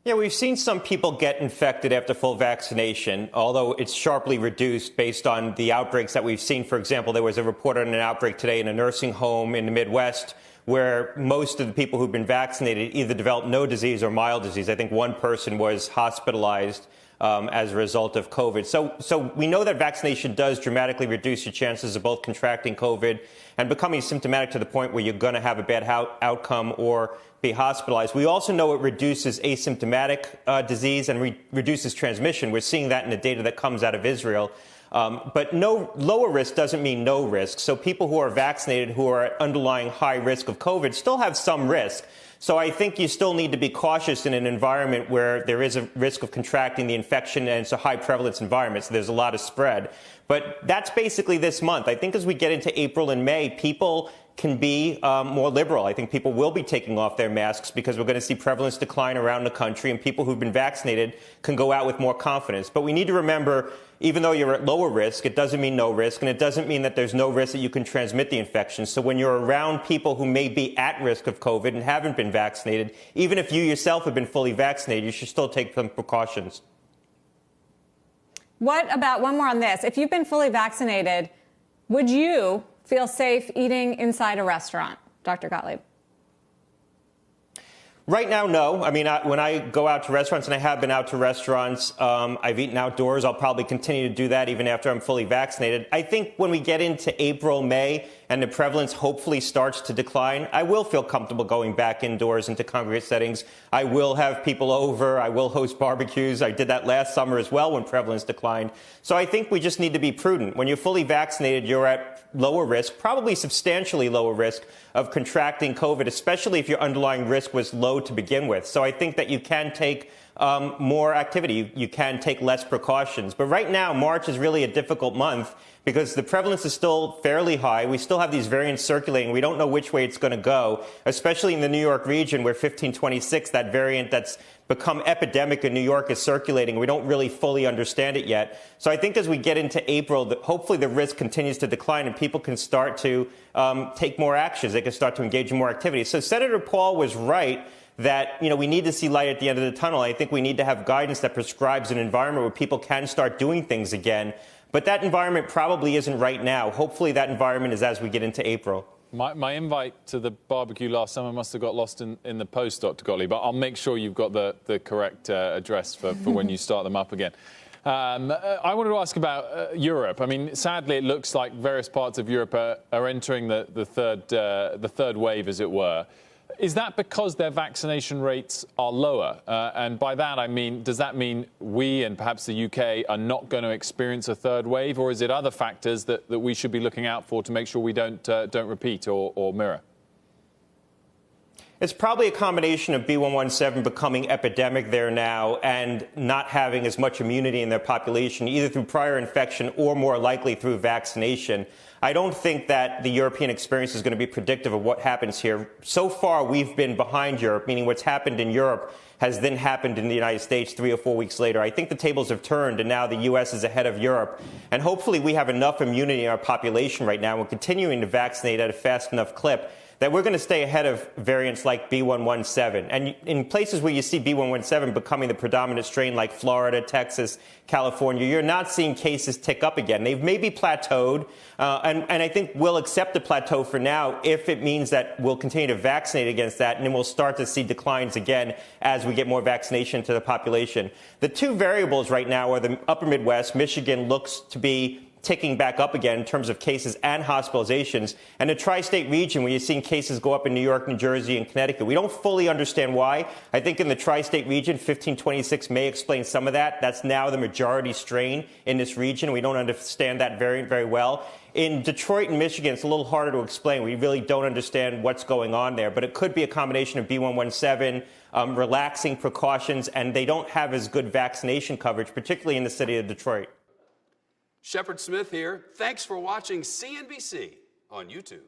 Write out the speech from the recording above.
Yeah, we've seen some people get infected after full vaccination, although it's sharply reduced based on the outbreaks that we've seen. For example, there was a report on an outbreak today in a nursing home in the Midwest where most of the people who've been vaccinated either developed no disease or mild disease. I think one person was hospitalized as a result of COVID. So we know that vaccination does dramatically reduce your chances of both contracting COVID and becoming symptomatic to the point where you're going to have a bad outcome or be hospitalized. We also know it reduces asymptomatic disease and reduces transmission. We're seeing that in the data that comes out of Israel. But no lower risk doesn't mean no risk. So people who are vaccinated who are at underlying high risk of COVID still have some risk. So I think you still need to be cautious in an environment where there is a risk of contracting the infection and it's a high prevalence environment. So there's a lot of spread. But that's basically this month. I think as we get into April and May, people can be more liberal. I think people will be taking off their masks because we're going to see prevalence decline around the country, and people who've been vaccinated can go out with more confidence. But we need to remember, even though you're at lower risk, it doesn't mean no risk, and it doesn't mean that there's no risk that you can transmit the infection. So when you're around people who may be at risk of COVID and haven't been vaccinated, even if you yourself have been fully vaccinated, you should still take some precautions. What about, one more on this, if you've been fully vaccinated, would you feel safe eating inside a restaurant, Dr. Gottlieb? Right now, no. I mean, when I go out to restaurants, and I have been out to restaurants, I've eaten outdoors. I'll probably continue to do that even after I'm fully vaccinated. I think when we get into April, May, and the prevalence hopefully starts to decline, I will feel comfortable going back indoors into congregate settings. I will have people over. I will host barbecues. I did that last summer as well when prevalence declined. So I think we just need to be prudent. When you're fully vaccinated, you're at lower risk, probably substantially lower risk of contracting COVID, especially if your underlying risk was low to begin with. So I think that you can take more activity. You can take less precautions. But right now, March is really a difficult month because the prevalence is still fairly high. We still have these variants circulating. We don't know which way it's going to go, especially in the New York region where 1526, that variant that's become epidemic in New York, is circulating. We don't really fully understand it yet. So I think as we get into April, hopefully the risk continues to decline and people can start to take more actions. They can start to engage in more activity. So Senator Paul was right that, we need to see light at the end of the tunnel. I think we need to have guidance that prescribes an environment where people can start doing things again. But that environment probably isn't right now. Hopefully that environment is as we get into April. My invite to the barbecue last summer must have got lost in the post, Dr. Gottlieb, but I'll make sure you've got the correct address for when you start them up again. I wanted to ask about Europe. I mean, sadly, it looks like various parts of Europe are entering the third wave, as it were. Is that because their vaccination rates are lower? And by that, I mean, does that mean we and perhaps the UK are not going to experience a third wave? Or is it other factors that we should be looking out for to make sure we don't repeat or mirror? It's probably a combination of B117 becoming epidemic there now and not having as much immunity in their population, either through prior infection or more likely through vaccination. I don't think that the European experience is going to be predictive of what happens here. So far, we've been behind Europe, meaning what's happened in Europe has then happened in the United States 3 or 4 weeks later. I think the tables have turned, and now the U.S. is ahead of Europe. And hopefully we have enough immunity in our population right now. We're continuing to vaccinate at a fast enough clip that we're going to stay ahead of variants like B117. And in places where you see B117 becoming the predominant strain, like Florida, Texas, California, you're not seeing cases tick up again. They've maybe plateaued, and I think we'll accept the plateau for now if it means that we'll continue to vaccinate against that, and then we'll start to see declines again as we get more vaccination to the population. The two variables right now are the upper Midwest. Michigan looks to be ticking back up again in terms of cases and hospitalizations, and the tri-state region where you're seeing cases go up in New York, New Jersey, and Connecticut. We don't fully understand why. I think in the tri-state region, 1526 may explain some of that. That's now the majority strain in this region. We don't understand that variant very well. In Detroit and Michigan, it's a little harder to explain. We really don't understand what's going on there, but it could be a combination of B117, relaxing precautions, and they don't have as good vaccination coverage, particularly in the city of Detroit. Shepard Smith here. Thanks for watching CNBC on YouTube.